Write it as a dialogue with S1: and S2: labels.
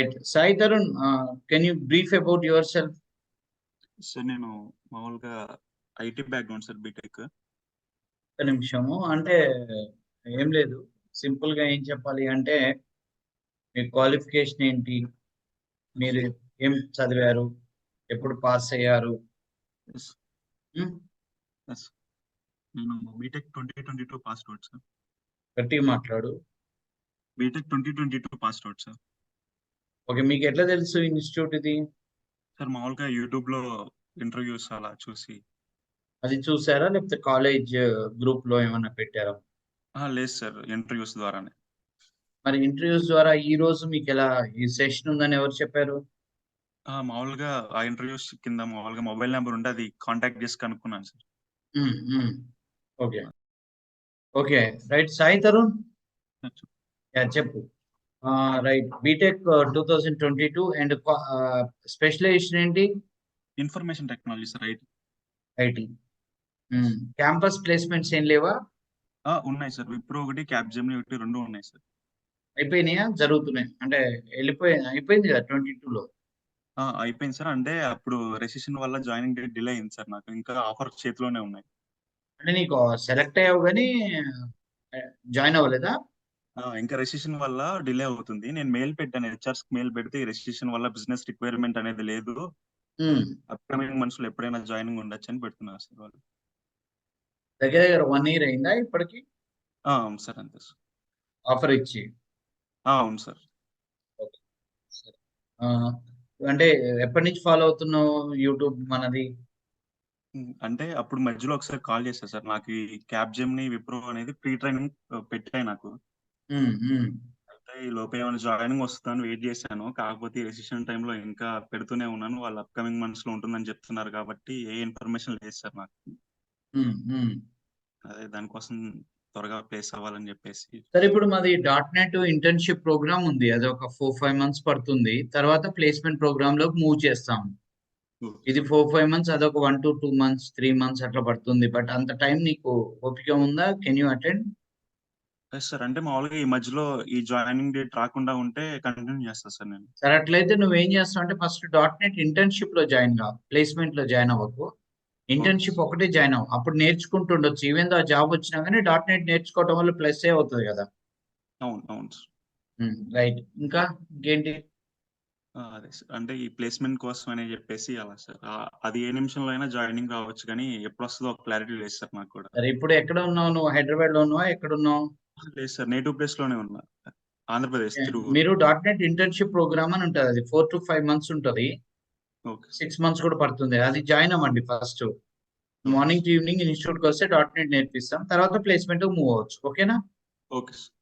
S1: Right. Sai Tarun, can you brief about your self?
S2: Sir నేను మామూలుగా IT background sir, BTech.
S1: ఒక నిమిషము. అంటే ఏం లేదు. సింపుల్ గా ఏం చెప్పాలి అంటే, మీ క్వాలిఫికేషన్ ఏంటి? మీరు ఏం చదివారు? ఎప్పుడు పాస్ అయ్యారు?
S2: ఎస్.
S1: హ్మ్?
S2: ఎస్. నేను బీటెక్ 2022 పాస్ అవుట్ సార్.
S1: గట్టిగా మాట్లాడు.
S2: BTech 2022 pass out sir.
S1: Okay. మీకు ఎట్లా తెలుసు ఇన్స్టిట్యూట్ ఇది?
S2: సార్ మామూలుగా యూట్యూబ్ లో ఇంటర్వ్యూస్ అలా చూసి.
S1: అది చూసారా? లేకపోతే కాలేజ్ గ్రూప్ లో ఏమన్నా పెట్టారా?
S2: లేదు సార్, ఇంటర్వ్యూస్ ద్వారానే.
S1: మరి ఇంటర్వ్యూస్ ద్వారా ఈ రోజు మీకు ఎలా ఈ సెషన్ ఉందని ఎవరు చెప్పారు?
S2: మామూలుగా ఆ ఇంటర్వ్యూస్ కింద మామూలుగా మొబైల్ నెంబర్ ఉంటే అది కాంటాక్ట్ చేసి కనుక్కున్నాను sir.
S1: Okay. Okay. Right. Sai Tarun,
S2: sir,
S1: చెప్పు. రైట్. బీటెక్ 2022 అండ్ స్పెషలైజేషన్ ఏంటి?
S2: Information technology sir, IT.
S1: IT. Campus placements ఏం లేవా?
S2: ఉన్నాయి సార్. విప్రో ఒకటి, క్యాప్జెమిని ఒకటి, 2 ఉన్నాయి సార్.
S1: అయిపోయినాయా? జరుగుతున్నాయి అంటే అయిపోయింది కదా 22లో.
S2: అయిపోయింది సార్. అంటే అప్పుడు రెసిషన్ వల్ల జాయినింగ్ డేట్ డిలే అయింది సార్. నాకు ఇంకా ఆఫర్ చేతిలోనే ఉన్నాయి.
S1: అంటే నీకు సెలెక్ట్ అయ్యావు కానీ జాయిన్ అవ్వలేదా?
S2: ఇంకా రెసిషన్ వల్ల డిలే అవుతుంది. నేను మెయిల్ పెట్టాను, హెచ్ఆర్స్ మెయిల్ పెడితే ఈ రెసిషన్ వల్ల బిజినెస్ రిక్వైర్మెంట్ అనేది లేదు,
S1: ఉమ్.
S2: అప్కమింగ్ మనుషులు ఎప్పుడైనా జాయినింగ్ ఉండొచ్చు అని పెడుతున్నారు సార్ వాళ్ళు.
S1: దగ్గర దగ్గర 1 year అయిందా ఇప్పటికి
S2: అవును సార్, అంతే సార్.
S1: ఆఫర్ ఇచ్చి?
S2: అవును సార్.
S1: ఓకే. సరే. ఆ, అంటే ఎప్పటి నుంచి ఫాలో అవుతున్నావు యూట్యూబ్ మనది?
S2: అంటే అప్పుడు మధ్యలో ఒకసారి కాల్ చేశారు సార్. నాకు ఈ క్యాప్జెమిని, విప్రో అనేది ప్రీ ట్రైనింగ్ పెట్టాయి నాకు.
S1: ఉమ్, ఉమ్.
S2: అయితే ఈ లోపు ఏమైనా జాయినింగ్ వస్తుందని వెయిట్ చేశాను. కాకపోతే ఈ రెసిషన్ టైంలో ఇంకా పెడుతూనే ఉన్నాను. వాళ్ళు అప్కమింగ్ మంత్స్ లో ఉంటుందని చెప్తున్నారు కాబట్టి ఏ ఇన్ఫర్మేషన్ లేదు సార్ నాకు.
S1: ఉమ్, ఉమ్.
S2: అదే దానికోసం త్వరగా ప్లేస్ అవ్వాలని చెప్పేసి.
S1: సరే, ఇప్పుడు మాది .NET ఇంటర్న్షిప్ ప్రోగ్రామ్ ఉంది. అది ఒక 4-5 months పడుతుంది. తర్వాత ప్లేస్మెంట్ ప్రోగ్రామ్ లోకి మూవ్ చేస్తాం. ఇది 4-5 months, అదొక 1 to 2 months, 3 months అట్లా పడుతుంది. బట్ అంత టైం నీకు ఓపిక ఉందా? Can you attend?
S2: Yes sir. అంటే మామూలుగా ఈ మధ్యలో ఈ జాయినింగ్ డేట్ రాకుండా ఉంటే కంటిన్యూ చేస్తాను సార్ నేను.
S1: సరే, అట్లయితే నువ్వేం చేస్తావు అంటే ఫస్ట్ .NET ఇంటర్న్షిప్ లో జాయిన్ కా, ప్లేస్మెంట్ లో జాయిన్ అవ్వకు. ఇంటర్న్షిప్ ఒకటే జాయిన్ అవ్వు. అప్పుడు నేర్చుకుంటుండొచ్చు. ఈవెన్ దో ఆ జాబ్ వచ్చినా కానీ .NET నేర్చుకోవడం వల్ల ప్లస్ ఏ అవుతుంది కదా.
S2: అవును, అవును సార్.
S1: రైట్. ఇంకా ఇంకేంటి?
S2: అదే సార్. అంటే ఈ ప్లేస్మెంట్ కోసం అని చెప్పేసి అలా సార్. అది ఏ నిమిషంలో అయినా జాయినింగ్ రావచ్చు, కానీ ఎప్పుడు వస్తుందో ఒక క్లారిటీ లేదు సార్ నాకు కూడా.
S1: సరే, ఇప్పుడు ఎక్కడ ఉన్నావు నువ్వు? హైదరాబాద్ లో ఉన్నావా? ఎక్కడ ఉన్నావు?
S2: లేదు సార్, నేటివ్ ప్లేస్ లోనే ఉన్నా. ఆంధ్రప్రదేశ్, తిరువూరు.
S1: మీరు .NET ఇంటర్న్షిప్ ప్రోగ్రామ్ అని ఉంటుంది. అది 4 to 5 months ఉంటుంది.
S2: ఓకే.
S1: 6 months కూడా పడుతుంది. అది జాయిన్ అవ్వండి first.
S2: Okay
S1: morning
S2: sir.
S1: To evening ఇన్స్టిట్యూట్కి వస్తే .NET నేర్పిస్తాం. తర్వాత ప్లేస్మెంట్ మూవ్ అవ్వచ్చు. ఓకేనా?
S2: Okay sir.